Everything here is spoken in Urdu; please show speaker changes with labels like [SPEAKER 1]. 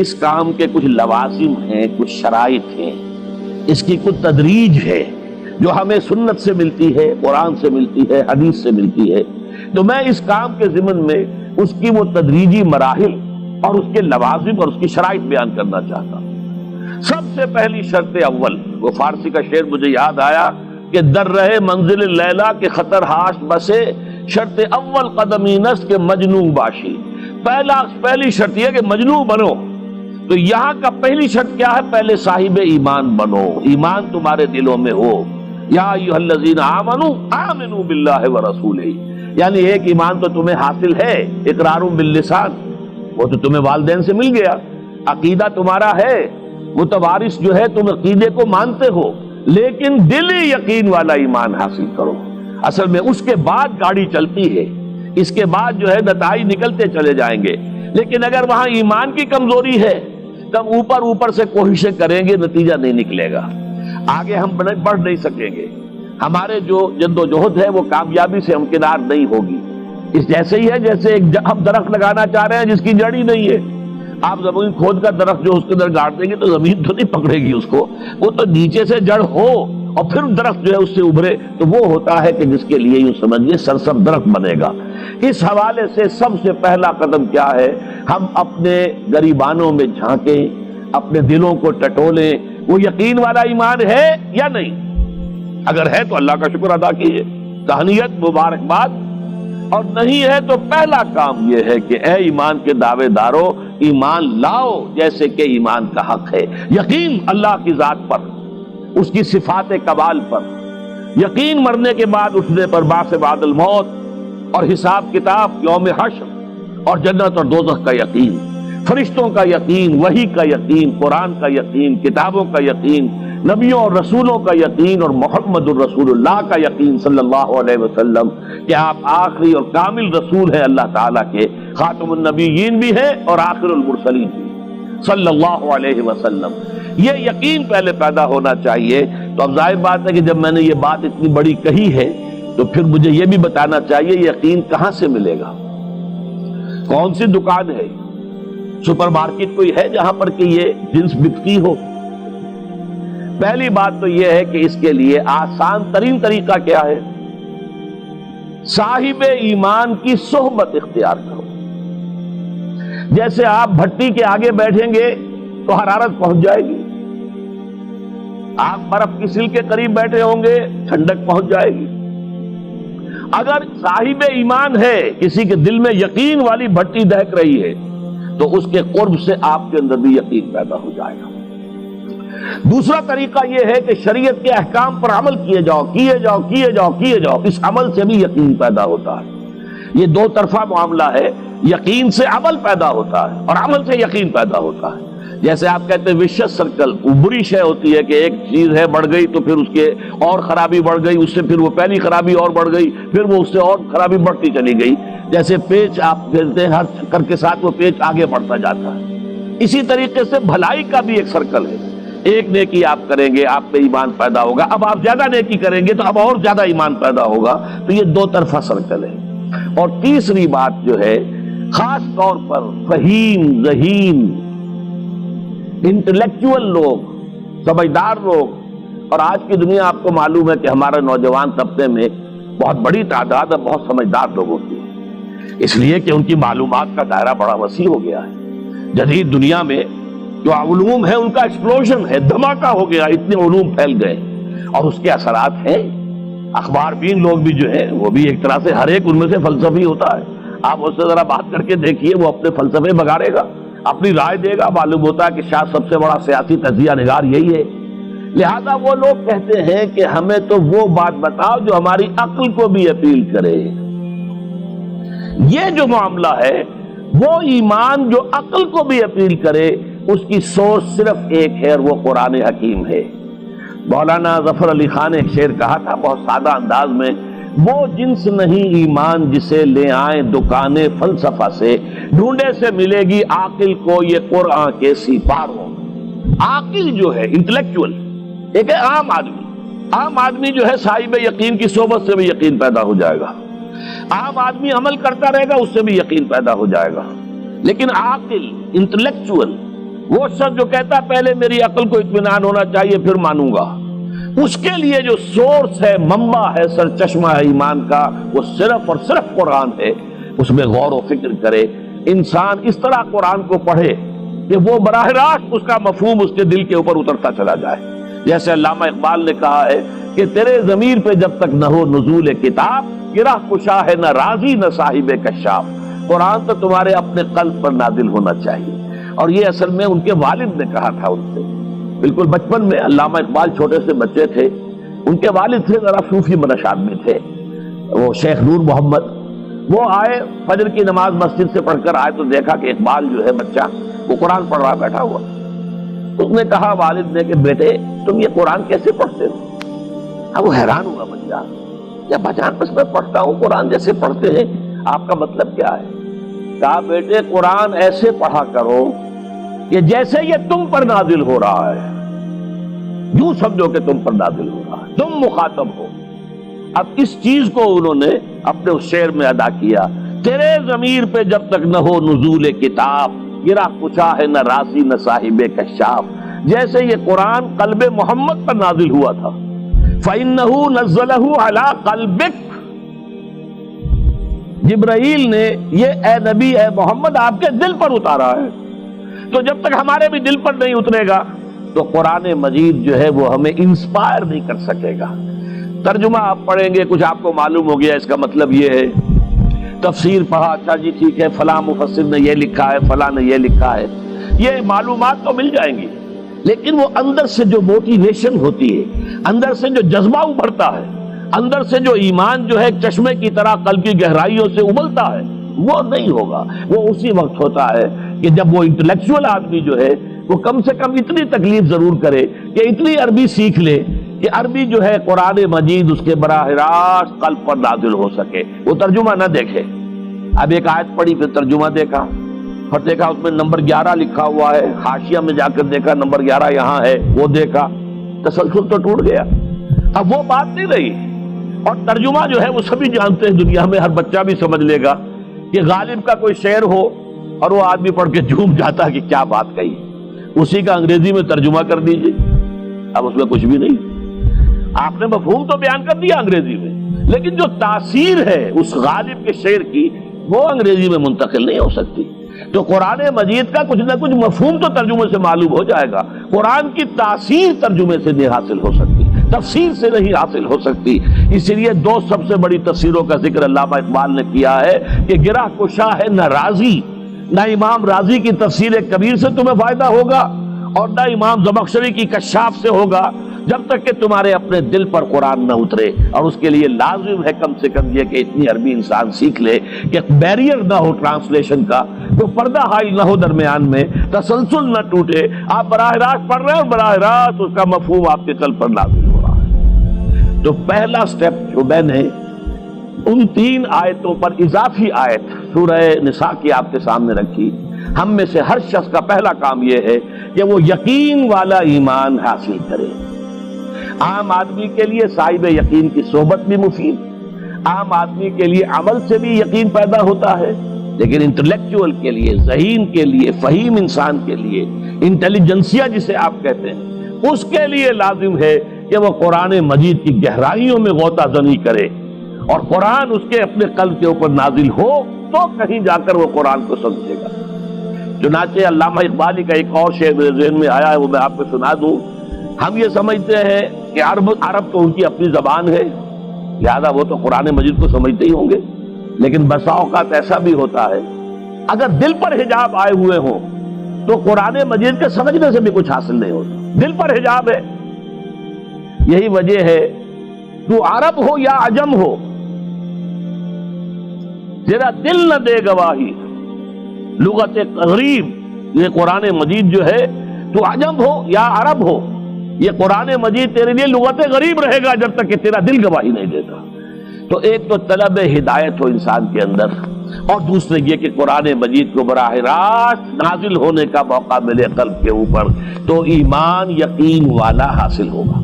[SPEAKER 1] اس کام کے کچھ لوازم ہیں، کچھ شرائط ہیں، اس کی کچھ تدریج ہے جو ہمیں سنت سے ملتی ہے، قرآن سے ملتی ہے، حدیث سے ملتی ہے۔ تو میں اس کام کے ضمن میں اس کی وہ تدریجی مراحل اور اس کے لوازم اور اس کی شرائط بیان کرنا چاہتا ہوں۔ سب سے پہلی شرط اول، وہ فارسی کا شعر مجھے یاد آیا کہ در رہے منزل لیلا کے خطر ہاش بسے، شرط اول قدمی نس کے مجنون باشی۔ پہلی شرط یہ کہ مجنون بنو۔ تو یہاں کا پہلی شرط کیا ہے؟ پہلے صاحب ایمان بنو، ایمان تمہارے دلوں میں ہو۔ یا ایھا الذین آمنوا آمنوا باللہ ورسولہ، یعنی ایک ایمان تو تمہیں حاصل ہے، اقرار باللسان، وہ تو تمہیں والدین سے مل گیا، عقیدہ تمہارا ہے، متوارث جو ہے تم عقیدے کو مانتے ہو، لیکن دلی یقین والا ایمان حاصل کرو۔ اصل میں اس کے بعد گاڑی چلتی ہے، اس کے بعد جو ہے نتائج نکلتے چلے جائیں گے، لیکن اگر وہاں ایمان کی کمزوری ہے تب اوپر سے کوششیں کریں گے، نتیجہ نہیں نکلے گا، آگے ہم بڑھ نہیں سکیں گے، ہمارے جو جد و جہد ہے وہ کامیابی سے ہمکنار نہیں ہوگی۔ اس جیسے ہی ہے جیسے ہم درخت لگانا چاہ رہے ہیں جس کی جڑ ہی نہیں ہے، آپ زمین کھود کر درخت جو اس کے اندر گاڑ دیں گے تو زمین تو نہیں پکڑے گی اس کو، وہ تو نیچے سے جڑ ہو اور پھر درخت جو ہے اس سے ابھرے، تو وہ ہوتا ہے کہ جس کے لیے یوں سمجھیے سرسبز درخت بنے گا۔ اس حوالے سے سب سے پہلا قدم کیا ہے؟ ہم اپنے گریبانوں میں جھانکیں، اپنے دلوں کو ٹٹولیں، وہ یقین والا ایمان ہے یا نہیں؟ اگر ہے تو اللہ کا شکر ادا کیجیے، تہنیت، مبارکباد، اور نہیں ہے تو پہلا کام یہ ہے کہ اے ایمان کے دعوے دارو، ایمان لاؤ جیسے کہ ایمان کا حق ہے۔ یقین اللہ کی ذات پر، اس کی صفات کمال پر، یقین مرنے کے بعد اٹھنے پر، بعث بعد الموت اور حساب کتاب، یوم حشر اور جنت اور دوزخ کا یقین، فرشتوں کا یقین، وحی کا یقین، قرآن کا یقین، کتابوں کا یقین، نبیوں اور رسولوں کا یقین، اور محمد الرسول اللہ کا یقین صلی اللہ علیہ وسلم کہ آپ آخری اور کامل رسول ہیں اللہ تعالیٰ کے، خاتم النبیین بھی ہیں اور آخر المرسلین بھی صلی اللہ علیہ وسلم۔ یہ یقین پہلے پیدا ہونا چاہیے۔ تو اب ظاہر بات ہے کہ جب میں نے یہ بات اتنی بڑی کہی ہے تو پھر مجھے یہ بھی بتانا چاہیے یقین کہاں سے ملے گا، کون سی دکان ہے، سپر مارکیٹ کوئی ہے جہاں پر کہ یہ جنس بکتی ہو؟ پہلی بات تو یہ ہے کہ اس کے لیے آسان ترین طریقہ کیا ہے؟ صاحب ایمان کی صحبت اختیار کرو۔ جیسے آپ بھٹی کے آگے بیٹھیں گے تو حرارت پہنچ جائے گی، آپ برف کی سل کے قریب بیٹھے ہوں گے ٹھنڈک پہنچ جائے گی۔ اگر صاحب ایمان ہے، کسی کے دل میں یقین والی بھٹی دہک رہی ہے، تو اس کے قرب سے آپ کے اندر بھی یقین پیدا ہو جائے گا۔ دوسرا طریقہ یہ ہے کہ شریعت کے احکام پر عمل کیے جاؤ، کیے جاؤ، کیے جاؤ، کیے جاؤ، اس عمل سے بھی یقین پیدا ہوتا ہے۔ یہ دو طرفہ معاملہ ہے، یقین سے عمل پیدا ہوتا ہے اور عمل سے یقین پیدا ہوتا ہے۔ جیسے آپ کہتے ہیں وشس سرکل، وہ بری شے ہوتی ہے کہ ایک چیز ہے بڑھ گئی تو پھر اس کے اور خرابی بڑھ گئی، اس سے پھر وہ پہلی خرابی اور بڑھ گئی، پھر وہ اس سے اور خرابی بڑھتی چلی گئی۔ جیسے پیچ آپ کہتے ہیں ہر چکر کے ساتھ وہ پیچ آگے بڑھتا جاتا ہے، اسی طریقے سے بھلائی کا بھی ایک سرکل ہے۔ ایک نیکی آپ کریں گے آپ میں ایمان پیدا ہوگا، اب آپ زیادہ نیکی کریں گے تو اب اور زیادہ ایمان پیدا ہوگا، تو یہ دو طرفہ سرکل ہے۔ اور تیسری بات جو ہے، خاص طور پر فہیم، ذہین، انٹلیکچوئل لوگ، سمجھدار لوگ، اور آج کی دنیا آپ کو معلوم ہے کہ ہمارے نوجوان طبقے میں بہت بڑی تعداد ہے بہت سمجھدار لوگوں کی، اس لیے کہ ان کی معلومات کا دائرہ بڑا وسیع ہو گیا ہے۔ جدید دنیا میں جو علوم ہے ان کا ایکسپلوژن ہے، دھماکہ ہو گیا، اتنے علوم پھیل گئے اور اس کے اثرات ہیں۔ اخبار بین لوگ بھی جو ہے وہ بھی ایک طرح سے ہر ایک ان میں سے فلسفی ہوتا ہے، آپ اس سے ذرا بات کر کے دیکھیے، وہ اپنے فلسفے بگاڑے گا، اپنی رائے دے گا، معلوم ہوتا ہے کہ شاید سب سے بڑا سیاسی تجزیہ نگار یہی ہے۔ لہذا وہ لوگ کہتے ہیں کہ ہمیں تو وہ بات بتاؤ جو ہماری عقل کو بھی اپیل کرے۔ یہ جو معاملہ ہے وہ ایمان جو عقل کو بھی اپیل کرے، اس کی سورس صرف ایک ہے اور وہ قرآن حکیم ہے۔ مولانا ظفر علی خان نے ایک شعر کہا تھا بہت سادہ انداز میں، وہ جنس نہیں ایمان جسے لے آئیں دکان فلسفہ سے، ڈھونڈے سے ملے گی عاقل کو یہ قرآن کے سپاروں۔ عاقل جو ہے انٹلیکچوئل، ایک ہے عام آدمی جو ہے صاحب یقین کی صحبت سے بھی یقین پیدا ہو جائے گا، عام آدمی عمل کرتا رہے گا اس سے بھی یقین پیدا ہو جائے گا، لیکن عاقل، انٹلیکچوئل، وہ شخص جو کہتا ہے پہلے میری عقل کو اطمینان ہونا چاہیے پھر مانوں گا، اس کے لیے جو سورس ہے، منبع ہے، سرچشمہ ہے ایمان کا، وہ صرف اور صرف قرآن ہے۔ اس میں غور و فکر کرے، انسان اس طرح قرآن کو پڑھے کہ وہ براہ راست اس کا مفہوم اس کے دل کے اوپر اترتا چلا جائے۔ جیسے علامہ اقبال نے کہا ہے کہ تیرے ضمیر پہ جب تک نہ ہو نزول کتاب، گرہ کشا ہے نہ رازی نہ صاحب کشاف۔ قرآن تو تمہارے اپنے قلب پر نازل ہونا چاہیے۔ اور یہ اصل میں ان کے والد نے کہا تھا ان سے، بالکل بچپن میں۔ علامہ اقبال چھوٹے سے بچے تھے، ان کے والد تھے ذرا صوفی منش آدمی تھے، وہ شیخ نور محمد۔ وہ آئے فجر کی نماز مسجد سے پڑھ کر آئے تو دیکھا کہ اقبال جو ہے بچہ وہ قرآن پڑھ رہا بیٹھا ہوا۔ اس نے کہا والد نے کہ بیٹے تم یہ قرآن کیسے پڑھتے ہو؟ اب وہ حیران ہوا بچہ، کیا بجان بس میں پڑھتا ہوں قرآن جیسے پڑھتے ہیں، آپ کا مطلب کیا ہے؟ کہا بیٹے قرآن ایسے پڑھا کرو کہ جیسے یہ تم پر نازل ہو رہا ہے، یوں سمجھو کہ تم پر نازل ہو رہا ہے، تم مخاطب ہو۔ اب اس چیز کو انہوں نے اپنے اس شعر میں ادا کیا، تیرے ضمیر پہ جب تک نہ ہو نزول کتاب، گرہ کشا ہے نہ راسی نہ صاحب کشاف۔ جیسے یہ قرآن قلب محمد پر نازل ہوا تھا، فَإِنَّهُ نَزَّلَهُ عَلَىٰ قَلْبِكَ، جبرائیل نے یہ اے نبی اے محمد آپ کے دل پر اتارا ہے۔ تو جب تک ہمارے بھی دل پر نہیں اترے گا تو قرآن مجید جو ہے وہ ہمیں انسپائر نہیں کر سکے گا۔ ترجمہ آپ پڑھیں گے، کچھ آپ کو معلوم ہو گیا اس کا مطلب یہ ہے، تفسیر پڑھا، اچھا جی ٹھیک ہے فلاں مفسر نے یہ لکھا ہے، فلاں نے یہ لکھا ہے، یہ معلومات تو مل جائیں گی، لیکن وہ اندر سے جو موٹیویشن ہوتی ہے، اندر سے جو جذبہ ابھرتا ہے، اندر سے جو ایمان جو ہے ایک چشمے کی طرح قلب کی گہرائیوں سے ابلتا ہے، وہ نہیں ہوگا۔ وہ اسی وقت ہوتا ہے کہ جب وہ انٹلیکچوئل آدمی جو ہے وہ کم سے کم اتنی تکلیف ضرور کرے کہ اتنی عربی سیکھ لے کہ عربی جو ہے قرآن مجید اس کے براہ راست قلب پر نازل ہو سکے، وہ ترجمہ نہ دیکھے۔ اب ایک آیت پڑھی پھر ترجمہ دیکھا، پھر دیکھا اس میں نمبر 11 لکھا ہوا ہے، حاشیہ میں جا کر دیکھا نمبر 11 یہاں ہے، وہ دیکھا، تسلسل تو ٹوٹ گیا۔ اب وہ بات نہیں رہی۔ اور ترجمہ جو ہے وہ سبھی جانتے ہیں، دنیا میں ہر بچہ بھی سمجھ لے گا کہ غالب کا کوئی شعر ہو اور وہ آدمی پڑھ کے جھوم جاتا ہے کہ کیا بات کہی، اسی کا انگریزی میں ترجمہ کر دیجئے، اب اس میں کچھ بھی نہیں۔ آپ نے مفہوم تو بیان کر دیا انگریزی میں، لیکن جو تاثیر ہے اس غالب کے شعر کی وہ انگریزی میں منتقل نہیں ہو سکتی۔ تو قرآن مجید کا کچھ نہ کچھ مفہوم تو ترجمے سے معلوم ہو جائے گا، قرآن کی تاثیر ترجمے سے نہیں حاصل ہو سکتی، تفسیر سے نہیں حاصل ہو سکتی۔ اس لیے دو سب سے بڑی تفسیروں کا ذکر علامہ اقبال نے کیا ہے کہ گرہ کشا ہے نہ رازی، نہ امام رازی کی تفسیر کبیر سے تمہیں فائدہ ہوگا اور نہ امام زمخشری کی کشاف سے ہوگا، جب تک کہ تمہارے اپنے دل پر قرآن نہ اترے۔ اور اس کے لیے لازم ہے کم سے کم یہ کہ اتنی عربی انسان سیکھ لے کہ بیریئر نہ ہو ٹرانسلیشن کا، تو پردہ حائل نہ ہو درمیان میں، تسلسل نہ ٹوٹے، آپ براہ راست پڑھ رہے ہیں اور براہ راست اس کا مفہوم آپ کے قلب پر نازل ہو رہا ہے۔ تو پہلا سٹیپ جو میں نے ان 3 آیتوں پر اضافی آیت سورہ نساء کی آپ کے سامنے رکھی، ہم میں سے ہر شخص کا پہلا کام یہ ہے کہ وہ یقین والا ایمان حاصل کرے۔ عام آدمی کے لیے صاحب یقین کی صحبت بھی مفید، عام آدمی کے لیے عمل سے بھی یقین پیدا ہوتا ہے، لیکن انٹلیکچوئل کے لیے، ذہین کے لیے، فہیم انسان کے لیے، انٹیلیجنسیا جسے آپ کہتے ہیں، اس کے لیے لازم ہے کہ وہ قرآن مجید کی گہرائیوں میں غوطہ زنی کرے اور قرآن اس کے اپنے قلب کے اوپر نازل ہو تو کہیں جا کر وہ قرآن کو سمجھے گا۔ چنانچہ علامہ اقبالی کا ایک اور شعر میرے ذہن میں آیا ہے، وہ میں آپ کو سنا دوں۔ ہم یہ سمجھتے ہیں کہ عرب تو ان کی اپنی زبان ہے، لہذا وہ تو قرآن مجید کو سمجھتے ہی ہوں گے، لیکن بسا اوقات ایسا بھی ہوتا ہے اگر دل پر حجاب آئے ہوئے ہوں تو قرآن مجید کے سمجھنے سے بھی کچھ حاصل نہیں ہوتا، دل پر حجاب ہے۔ یہی وجہ ہے تو عرب ہو یا عجم ہو، تیرا دل نہ دے گواہی، لغت غریب یہ قرآن مجید جو ہے، تو عجم ہو یا عرب ہو، یہ قرآن مجید تیرے لیے لغت غریب رہے گا جب تک کہ تیرا دل گواہی نہیں دیتا۔ تو ایک تو طلب ہدایت ہو انسان کے اندر، اور دوسرے یہ کہ قرآن مجید کو براہ راست نازل ہونے کا موقع ملے قلب کے اوپر، تو ایمان یقین والا حاصل ہوگا۔